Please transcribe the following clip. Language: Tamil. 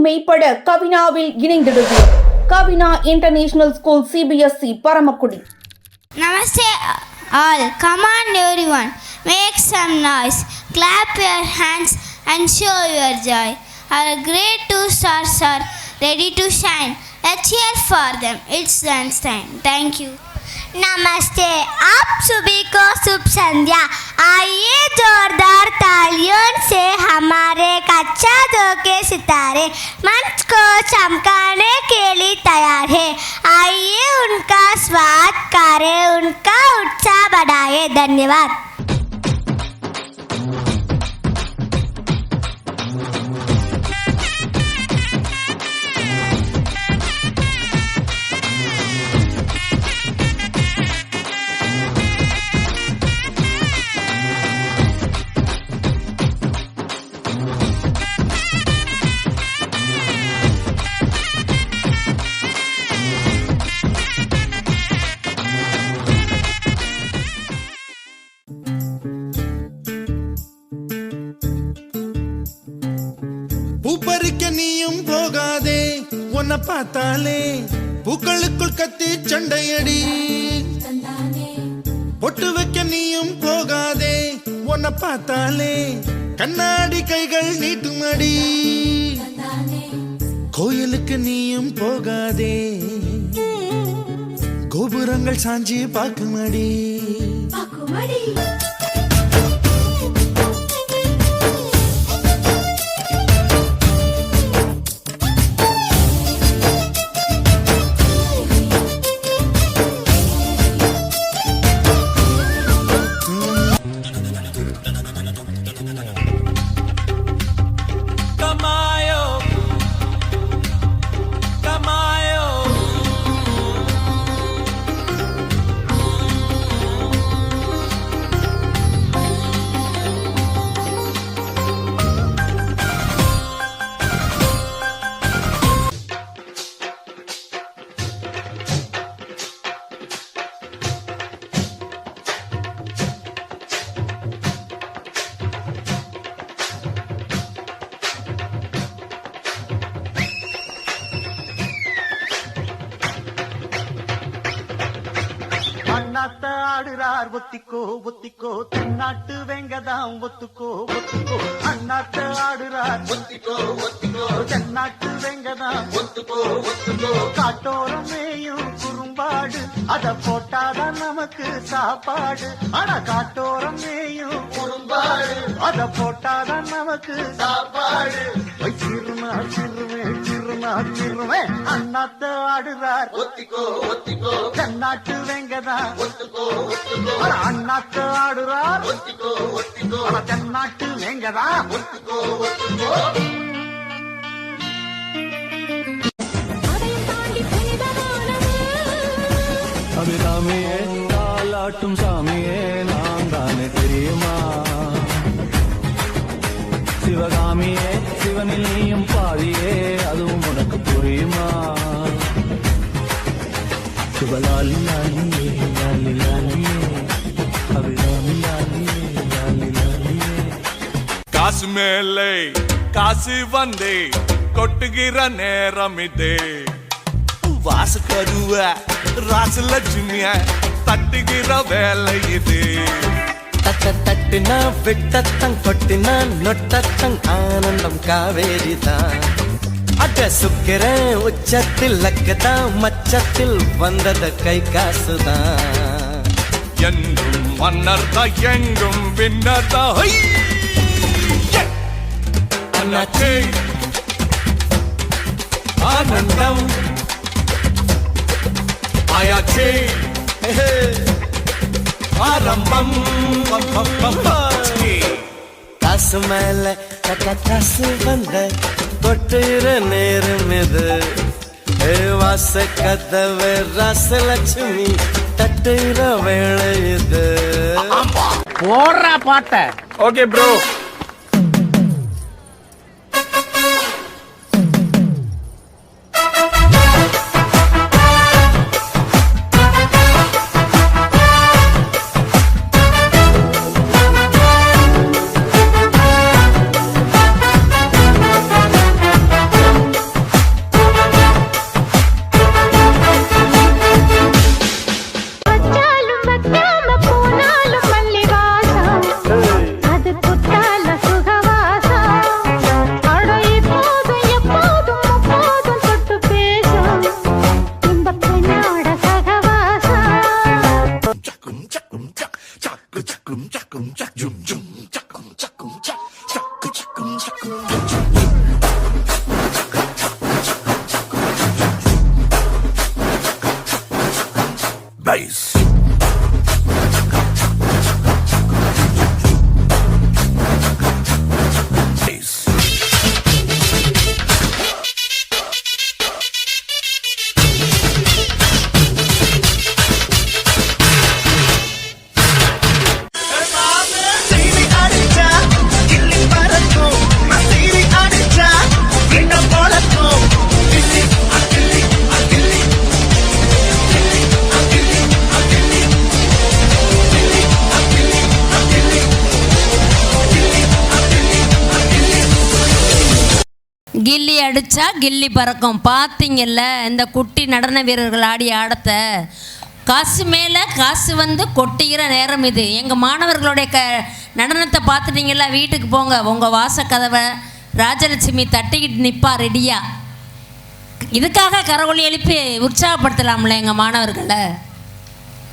மெய்ப்பட கவினாவில் இணைந்திடுவோம். Kavina international school CBSE Paramakudi. Namaste all. Come on everyone. Make some noise. Clap your hands and show your joy. Our great two stars are ready to shine. Let's cheer for them. It's dance time. Thank you. नमस्ते, आप सभी को शुभ संध्या। आइए जोरदार तालियों से हमारे कच्चा दो के सितारे मंच को चमकाने के लिए तैयार है। आइए उनका स्वागत करें, उनका उत्साह बढ़ाए। धन्यवाद। பூப்பறிக்க நீயும் போகாதே, உன்னை பார்த்தாலே பூக்களுக்குள் கத்தி சண்டையடி. பொட்டு வைக்க நீயும் போகாதே, உன்னை பார்த்தாலே கண்ணாடி கைகள் நீட்டுமடி. கோயிலுக்கு நீயும் போகாதே, கோபுரங்கள் சாஞ்சி பாக்குமடி. அண்ணாத்த ஆடுறார் ஒத்திக்கோ ஒத்திக்கோ, தென்னாட்டு வெங்கதாம் ஒத்துக்கோ ஒத்துக்கோ. அண்ணாத்த ஆடுறார் ஒத்திக்கோ ஒத்திக்கோ, தென்னாட்டு வெங்கதாம் ஒத்துக்கோ ஒத்துக்கோ. காட்டோரம் மேயும் குறும்பாடு, அத போட்டாதான் நமக்கு சாப்பாடு. ஆனா காட்டோரம் மேயும் குறும்பாடு, அத போட்டாதான் நமக்கு சாப்பாடு. சிறுமா சிறுமே சிறுமா சிறுமே, அண்ணாத்த ஆடுறார் ஒத்திக்கோ ஒத்திக்கோ, தென்னாட்டு வெங்கதான் ஒத்துக்கோ ஒத்துக்கோ. அண்ணாத்த ஆடுறார் ஒத்திக்கோ ஒத்திக்கோ, தென்னாட்டு வெங்கதான் ஒத்துக்கோ ஒத்துக்கோ. அபிராமியே தாலாட்டும் சாமியே நான் தானே தெரியுமா? சிவகாமியே சிவனில் நீயும் பாதியே, அதுவும் உனக்கு புரியுமா? சிவலாலி லாலியே லாலி லாலியே, அபிராமி லாலியே லாலி லாலியே. காசு மேலே காசு வந்தே கொட்டுகிற நேரம் இதே. வாசு கருவ ராசலட்சுமிய தட்டுகிற வேலை இது. தட்டுனா விட்டத்தங் கொட்டினா நொட்டத்தங் ஆனந்தம் காவேரிதான். அட சுக்கிர உச்சத்தில் லக்கதான், மச்சத்தில் வந்தது கை காசுதான். என்றும் மன்னர் தான் எங்கும் பின்னர் தான். அண்ணாச்சே ஆனந்தம் ஆயாச்சே ஆரம்பம். காசு மேல காசு வந்த தொட்டுகிற நேரம் இது. வாச கதவு ராசலட்சுமி தட்டுகிற வேலை இது. போடுற பாட்ட. Okay bro. கில்லி அடித்தா கில்லி பறக்கும். பார்த்தீங்கல்ல இந்த குட்டி நடன வீரர்கள் ஆடிய ஆடத்தை. காசு மேலே காசு வந்து கொட்டுகிற நேரம் இது. எங்கள் மாணவர்களுடைய நடனத்தை பார்த்துட்டீங்களா? வீட்டுக்கு போங்க, உங்கள் வாசக்கதவை ராஜலட்சுமி தட்டிக்கிட்டு நிற்பா ரெடியாக. இதுக்காக கரவொலி எழுப்பி உற்சாகப்படுத்தலாம்ல எங்கள் மாணவர்களை.